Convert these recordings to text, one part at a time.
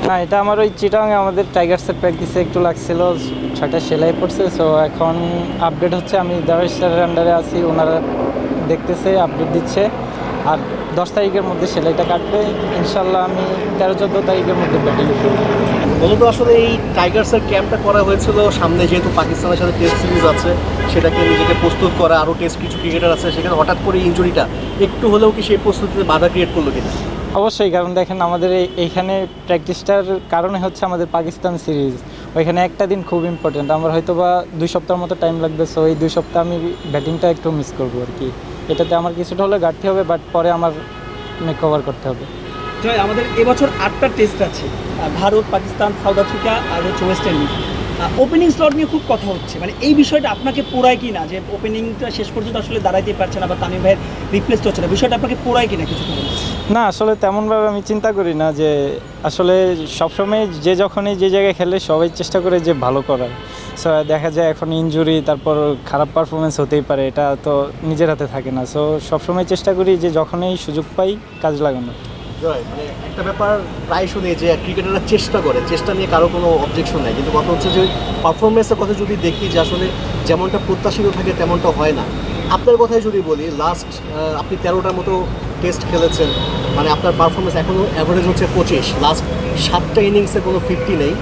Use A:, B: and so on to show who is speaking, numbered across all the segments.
A: না, এটা আমার ওই চিটাগাংয়ে আমাদের টাইগার্সের প্র্যাকটিসে একটু লাগছিল, 6টা সেলাই পড়ছে। সো এখন আপডেট হচ্ছে, আমি দারুস স্যারের আন্ডারে আছি, ওনারা দেখতেছে, আপডেট দিচ্ছে। আর 10 তারিখের মধ্যে সেলাইটা কাটবে, ইনশাল্লাহ আমি 13-14 তারিখের মধ্যে ব্যাটিং শুরু।
B: মূলত আসলে এই টাইগার্সের ক্যাম্পটা করা হয়েছিল সামনে, যেহেতু পাকিস্তানের সাথে টেস্ট সিরিজ আছে, সেটাকে নিজেকে প্রস্তুত করা, আরও টেস্ট কিছু ক্রিকেটার আছে, সেখানে হঠাৎ করে ইনজুরিটা একটু হলেও কি সেই প্রস্তুতিতে বাধা ক্রিয়েট করলো কিনা?
A: অবশ্যই, কারণ দেখেন আমাদের এইখানে প্র্যাকটিসটার কারণে হচ্ছে আমাদের পাকিস্তান সিরিজ, ওইখানে একটা দিন খুব ইম্পর্টেন্ট। আমার হয়তো বা 2 সপ্তাহের মতো টাইম লাগবে। সো এই 2 সপ্তাহ আমি ব্যাটিংটা একটু মিস করবো আর কি। এটাতে আমার কিছুটা হলে ঘাটতি হবে, বাট পরে আমার মেক কভার করতে হবে।
C: জয়, আমাদের এবছর 8টা টেস্ট আছে, ভারত, পাকিস্তান, সাউথ আফ্রিকা আর হচ্ছে ওয়েস্ট ইন্ডিজ। ওপেনিং স্লট নিয়ে খুব কথা হচ্ছে, মানে এই বিষয়টা আপনাকে পোড়ায় কি না, যে ওপেনিংটা শেষ পর্যন্ত আসলে দাঁড়াইতে পারছে না বা তামিম ভাইয়ের রিপ্লেস হচ্ছে না, বিষয়টা আপনাকে পোড়ায় কি না কিছু?
A: না, আসলে তেমনভাবে আমি চিন্তা করি না। যে আসলে সবসময় যে যখনই যে জায়গায় খেলে সবাই চেষ্টা করে যে ভালো করার। সো দেখা যায় এখন ইনজুরি, তারপর খারাপ পারফরমেন্স হতেই পারে, এটা তো নিজের হাতে থাকে না। সো সবসময় চেষ্টা করি যে যখনই সুযোগ পাই কাজ লাগানো।
B: জয়, মানে একটা ব্যাপার প্রায় শুনি যে ক্রিকেটাররা চেষ্টা করে, চেষ্টা নিয়ে কারো কোনো অবজেকশন নেই, কিন্তু কথা হচ্ছে যে পারফরমেন্সের কথা যদি দেখি, যে আসলে যেমনটা প্রত্যাশিত থাকে তেমনটা হয় না। আপনার কথাই যদি বলি, লাস্ট আপনি 13টার মতো টেস্ট খেলেছেন, মানে আপনার পারফরমেন্স এখনও অ্যাভারেজ হচ্ছে 25, লাস্ট 7টা ইনিংসে কোনো 50 নেই,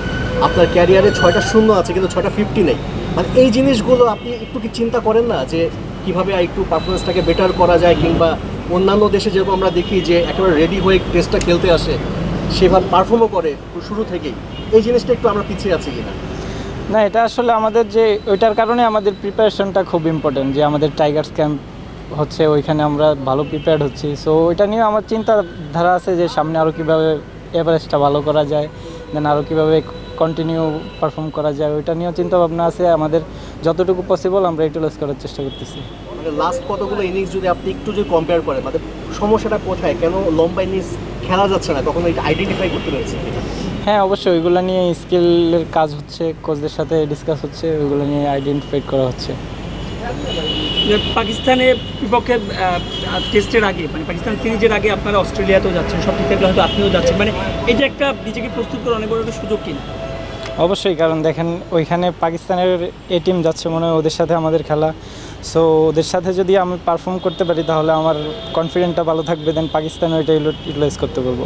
B: আপনার ক্যারিয়ারে 6টা শূন্য আছে কিন্তু 6টা 50 নেই। মানে এই জিনিসগুলো আপনি একটু কি চিন্তা করেন না যে কীভাবে একটু পারফরমেন্সটাকে বেটার করা যায়, কিংবা অন্যান্য দেশে যেরকম আমরা দেখি যে একেবারে রেডি হয়ে টেস্টটা খেলতে আসে, সেভাবে পারফর্মও করে শুরু থেকেই, এই জিনিসটা একটু আমরা পিছিয়ে আছি কিনা?
A: না, এটা আসলে আমাদের যে ওইটার কারণে আমাদের প্রিপারেশনটা খুব ইম্পর্টেন্ট, যে আমাদের টাইগার্স ক্যাম্প হচ্ছে, ওইখানে আমরা ভালো প্রিপেয়ার্ড হচ্ছি। সো ওইটা নিয়ে আমার চিন্তাধারা আছে যে সামনে আরও কীভাবে এভারেজটা ভালো করা যায়, দেন আরও কীভাবে কন্টিনিউ পারফর্ম করা যায়, ওইটা নিয়েও চিন্তাভাবনা আছে। আমাদের যতটুকু পসিবল আমরা ইউটিলাইজ করার চেষ্টা করতেছি।
B: মানে লাস্ট কতগুলো ইনিংস যদি আপনি একটু যদি কম্পেয়ার করেন, মানে সমস্যাটা কোথায়, কেন লম্বা ইনিংস খেলা যাচ্ছে না, কখনো এটা আইডেন্টিফাই করতে পেরেছি?
A: হ্যাঁ, অবশ্যই ওইগুলো নিয়ে স্কিলের কাজ হচ্ছে, কোচদের সাথে ডিসকাস হচ্ছে, ওইগুলো নিয়ে আইডেন্টিফাই করা হচ্ছে।
C: পাকিস্তানের বিপক্ষে টেস্টের আগে, মানে পাকিস্তান সিরিজের আগে আপনারা অস্ট্রেলিয়াতেও যাচ্ছেন, সব ঠিক থাকলে হয়তো আপনিও যাচ্ছেন, মানে এটা একটা নিজেকে প্রস্তুত করার অনেক বড় একটা সুযোগ কিনা?
A: অবশ্যই, কারণ দেখেন ওইখানে পাকিস্তানের টিম যাচ্ছে, মনে হয় ওদের সাথে আমাদের খেলা। সো ওদের সাথে যদি আমি পারফর্ম করতে পারি তাহলে আমার কনফিডেন্টটা ভালো থাকবে, দেন পাকিস্তান ওইটা ইউটিলাইজ করতে পারবো।